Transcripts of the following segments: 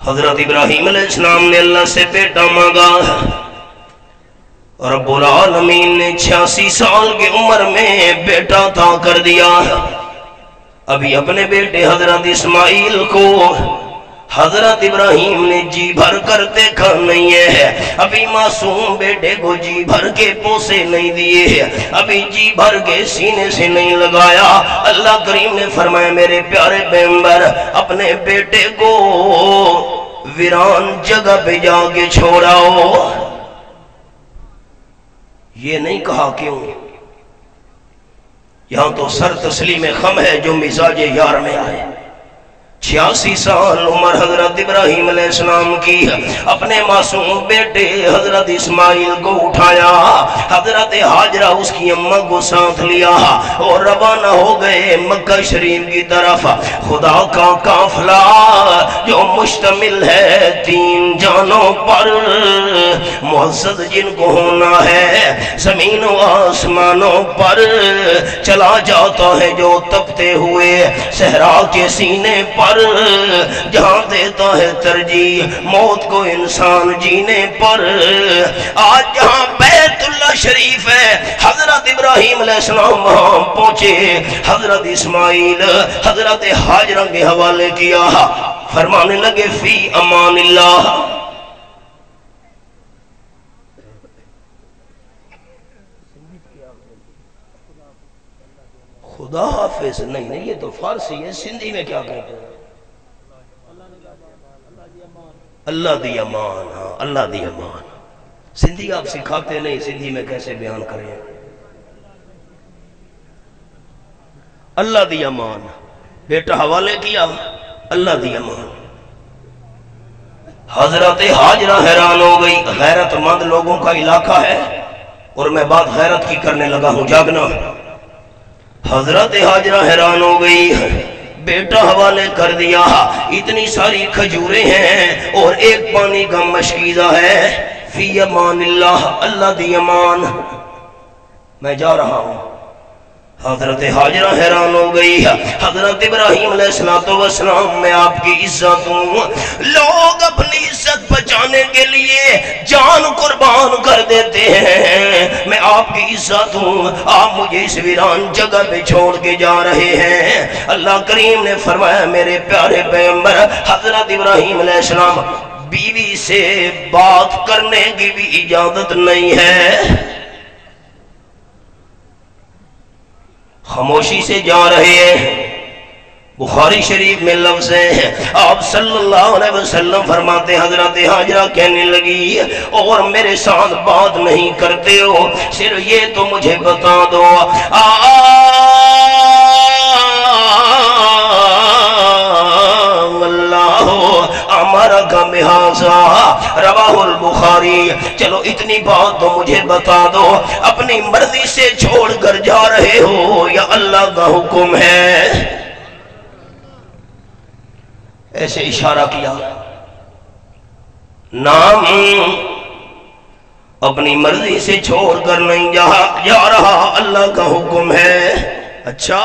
حضرت ابراہیم علیہ السلام نے اللہ سے بیٹا مانگا، رب العالمین نے 86 سال کی عمر میں بیٹا عطا کر دیا۔ ابھی اپنے بیٹے حضرت اسماعیل کو حضرت ابراہیم نے جی بھر کر دیکھا نہیں ہے، ابھی معصوم بیٹے کو جی بھر کے پوسے نہیں دیے، ابھی جی بھر کے سینے سے نہیں لگایا۔ اللہ کریم نے فرمایا میرے پیارے پیغمبر اپنے بیٹے کو ویران جگہ پہ جا کے چھوڑاؤ۔ یہ نہیں کہا کیوں، یہاں تو سر تسلیم خم ہے جو مزاج یار میں آئے۔ 86 سال عمر حضرت ابراہیم علیہ السلام کی، اپنے معصوم بیٹے حضرت اسماعیل کو اٹھایا، حضرت حاجرہ اس کی اماں کو ساتھ لیا اور روانہ ہو گئے مکہ شریف کی طرف۔ خدا کا قافلہ جو مشتمل ہے 3 جانوں پر، معزز جن کو ہونا ہے زمین و آسمانوں پر، چلا جاتا ہے جو تپتے ہوئے صحرا کے سینے پر، جہاں دیتا ہے ترجیح موت کو انسان جینے پر۔ آج جہاں بیت اللہ شریف ہے حضرت ابراہیم علیہ السلام وہاں پہنچے، حضرت اسماعیل حضرت حاجرہ کے حوالے کیا، فرمانے لگے فی امان اللہ۔ خدا حافظ نہیں، یہ تو فارسی ہے، سندھی میں کیا کہتے ہیں؟ اللہ دی امان۔ ہاں اللہ دی امان، سندھی آپ سکھاتے نہیں، سندھی میں کیسے بیان کریں؟ اللہ دی امان، بیٹا حوالے کیا، اللہ دی امان۔ حضرت حاجرہ حیران ہو گئی، غیرت مند لوگوں کا علاقہ ہے اور میں بات غیرت کی کرنے لگا ہوں، جاگنا۔ حضرت حاجرہ حیران ہو گئی، بیٹا حوالے کر دیا، اتنی ساری کھجوریں ہیں اور ایک پانی کا مشکیزہ ہے، فی امان اللہ، اللہ دی امان، میں جا رہا ہوں۔ حضرت حاجرہ حیران ہو گئی، حضرت ابراہیم علیہ السلام میں آپ کی عزت ہوں، لوگ اپنی عزت بچانے کے لیے جان قربان کر دیتے ہیں، میں آپ کی عزت ہوں، آپ مجھے اس ویران جگہ پہ چھوڑ کے جا رہے ہیں۔ اللہ کریم نے فرمایا میرے پیارے پیغمبر حضرت ابراہیم علیہ السلام بیوی سے بات کرنے کی بھی اجازت نہیں ہے، خاموشی سے جا رہے ہیں۔ بخاری شریف میں لفظ ہیں، آپ صلی اللہ علیہ وسلم فرماتے حضرت حاجرہ کہنے لگی اور میرے ساتھ بات نہیں کرتے ہو، صرف یہ تو مجھے بتا دو، ہمارا کا بحاظہ رواہ البخاری، چلو اتنی بات تو مجھے بتا دو، اپنی مرضی سے چھوڑ کر جا رہے ہو یا اللہ کا حکم ہے؟ ایسے اشارہ کیا، نام اپنی مرضی سے چھوڑ کر نہیں جا رہا، اللہ کا حکم ہے۔ اچھا،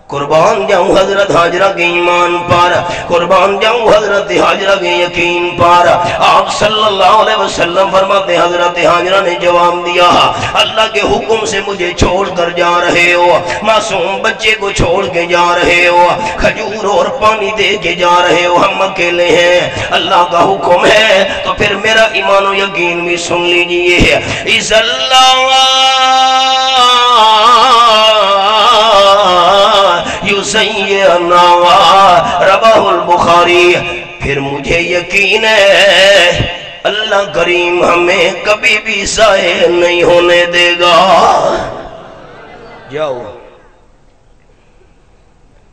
قربان جاؤں حضرت حاجرہ کے ایمان پر، قربان جاؤں حضرت حاجرہ کے یقین پر۔ آپ صلی اللہ علیہ وسلم فرماتے حضرت حاجرہ نے جواب دیا، اللہ کے حکم سے مجھے چھوڑ کر جا رہے ہو، معصوم بچے کو چھوڑ کے جا رہے ہو، کھجور اور پانی دے کے جا رہے ہو، ہم اکیلے ہیں، اللہ کا حکم ہے تو پھر میرا ایمان و یقین بھی سن لیجئے۔ اِذَ یُزَیِّعْنَا رواہ البخاری، پھر مجھے یقین ہے اللہ کریم ہمیں کبھی بھی ضائع نہیں ہونے دے گا۔ جاؤ۔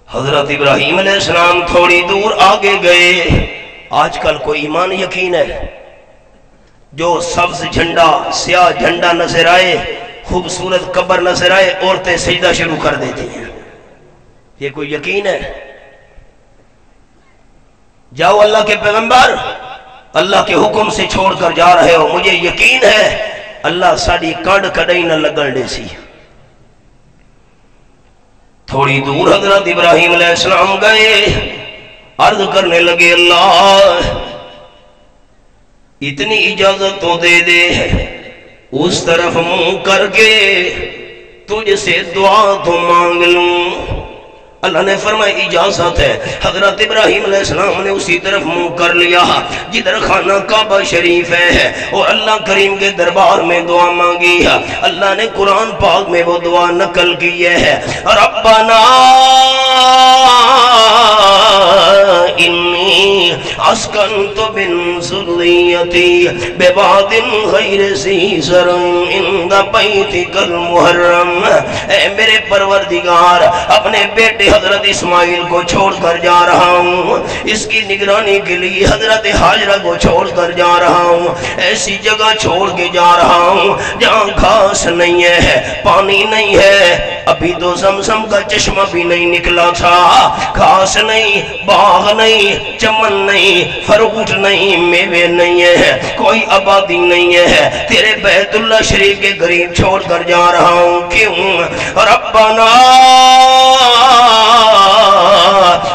حضرت ابراہیم علیہ السلام تھوڑی دور آگے گئے، آج کل کوئی ایمان یقین ہے جو سبز جھنڈا سیاہ جھنڈا نظر آئے، خوبصورت قبر نظر آئے، عورتیں سجدہ شروع کر دیتی ہیں، یہ کوئی یقین ہے؟ جاؤ اللہ کے پیغمبر، اللہ کے حکم سے چھوڑ کر جا رہے ہو، مجھے یقین ہے اللہ ساڑی کڑ کڑائی نہ لگل دے سی۔ تھوڑی دور حضرت ابراہیم علیہ السلام گئے، عرض کرنے لگے اللہ اتنی اجازت تو دے دے اس طرف منہ کر کے تجھ سے دعا تو مانگ لوں۔ اللہ نے فرمایا اجازت ہے۔ حضرت ابراہیم علیہ السلام نے اسی طرف منہ کر لیا جدھر خانہ کعبہ شریف ہے اور اللہ کریم کے دربار میں دعا مانگی ہے۔ اللہ نے قرآن پاک میں وہ دعا نقل کی ہے، ربنا انی اسکنت من ذریتی بواد غیر ذی زرع عند بیتک المحرم، اے میرے پروردگار اپنے بیٹے حضرت اسماعیل کو چھوڑ کر جا رہا ہوں، اس کی نگرانی کے لیے حضرت حاجرہ کو چھوڑ کر جا رہا ہوں، ایسی جگہ چھوڑ کے جا رہا ہوں جہاں گھاس نہیں ہے، پانی نہیں ہے، ابھی تو زمزم کا چشمہ بھی نہیں نکلا تھا، گھاس نہیں، باغ نہیں، چمن نہیں، فروٹ نہیں، میوے نہیں ہے، کوئی آبادی نہیں ہے، تیرے بیت اللہ شریف کے قریب چھوڑ کر جا رہا ہوں، کیوں؟ ربنا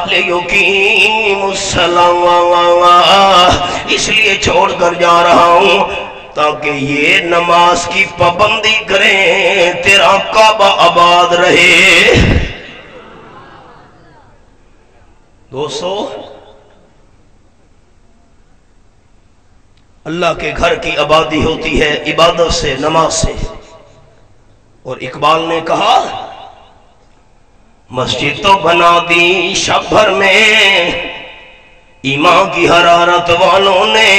لیقیم الصلاۃ، اس لیے چھوڑ کر جا رہا ہوں تاکہ یہ نماز کی پابندی کریں، تیرا کعبہ آباد رہے۔ دوستو اللہ کے گھر کی آبادی ہوتی ہے عبادت سے، نماز سے۔ اور اقبال نے کہا مسجد تو بنا دی شب بھر میں ایمان کی حرارت والوں نے،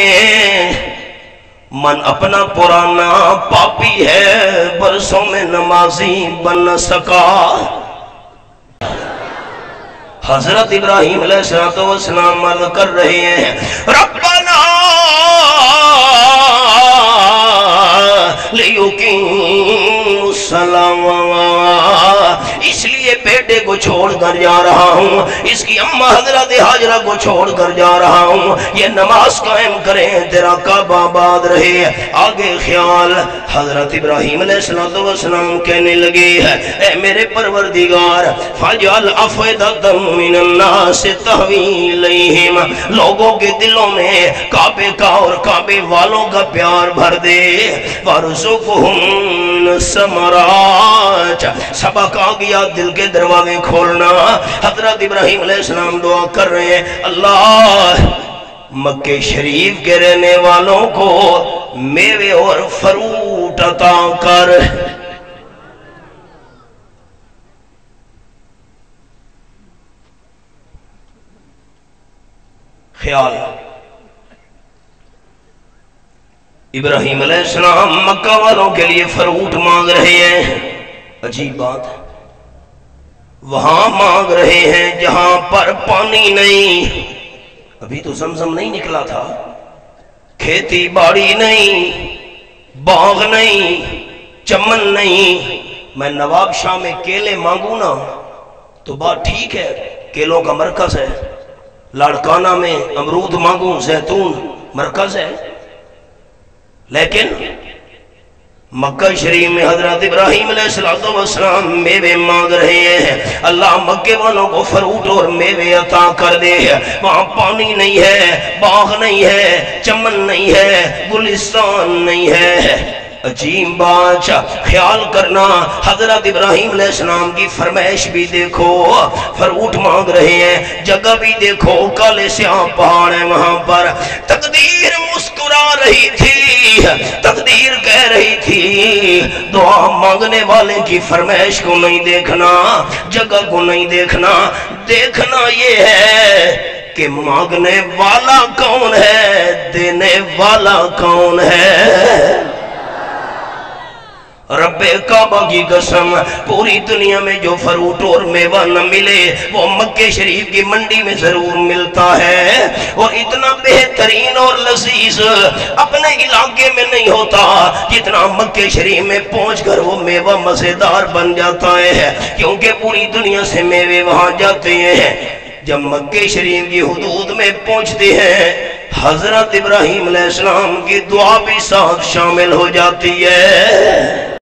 من اپنا پرانا پاپی ہے برسوں میں نمازی بن نہ سکا۔ حضرت ابراہیم علیہ السلام عرض کر رہے ہیں ربنا لیقیم الصلاۃ، اس لیے بیٹے کو چھوڑ کر جا رہا ہوں، اس کی اماں حضرت حاجرہ کو چھوڑ کر جا رہا ہوں، یہ نماز قائم کریں، تیرا کعبہ آباد رہے۔ آگے خیال حضرت ابراہیم علیہ السلام کہنے لگے اے میرے پروردگار فاجعل افئدۃ من الناس تہوی الیہم، لوگوں کے دلوں میں کعبے کا اور کعبے والوں کا پیار بھر دے، وارزقہم الثمرات، سبق آ گیا دل کے دروازے کھولنا۔ حضرت ابراہیم علیہ السلام دعا کر رہے ہیں اللہ مکہ شریف کے رہنے والوں کو میوے اور فروٹ عطا کر۔ خیال ابراہیم علیہ السلام مکہ والوں کے لیے فروٹ مانگ رہے ہیں، عجیب بات ہے، وہاں مانگ رہے ہیں جہاں پر پانی نہیں، ابھی تو زمزم نہیں نکلا تھا، کھیتی باڑی نہیں، باغ نہیں، چمن نہیں۔ میں نواب شاہ میں کیلے مانگوں نا تو بات ٹھیک ہے، کیلوں کا مرکز ہے، لاڑکانہ میں امرود مانگوں، زیتون مرکز ہے، لیکن مکہ شریف میں حضرت ابراہیم علیہ السلام میوے مانگ رہے ہیں، اللہ مکے والوں کو فروٹ اور میوے عطا کر دے، وہاں پانی نہیں ہے، باغ نہیں ہے، چمن نہیں ہے، گلستان نہیں ہے۔ عجیب بات، خیال کرنا حضرت ابراہیم علیہ السلام کی فرمائش بھی دیکھو، فروٹ مانگ رہے ہیں، جگہ بھی دیکھو کالے سیاہ پہاڑ ہیں وہاں پر۔ تقدیر مسکرا رہی تھی، تقدیر کہہ رہی تھی دعا مانگنے والے کی فرمائش کو نہیں دیکھنا، جگہ کو نہیں دیکھنا، دیکھنا یہ ہے کہ مانگنے والا کون ہے، دینے والا کون ہے۔ رب کعبہ کی قسم، پوری دنیا میں جو فروٹ اور میوہ نہ ملے وہ مکہ شریف کی منڈی میں ضرور ملتا ہے، اور اتنا بہترین اور لذیذ اپنے علاقے میں نہیں ہوتا جتنا مکہ شریف میں پہنچ کر وہ میوہ مزیدار بن جاتا ہے، کیونکہ پوری دنیا سے میوے وہاں جاتے ہیں۔ جب مکہ شریف کی حدود میں پہنچتے ہیں حضرت ابراہیم علیہ السلام کی دعا بھی ساتھ شامل ہو جاتی ہے۔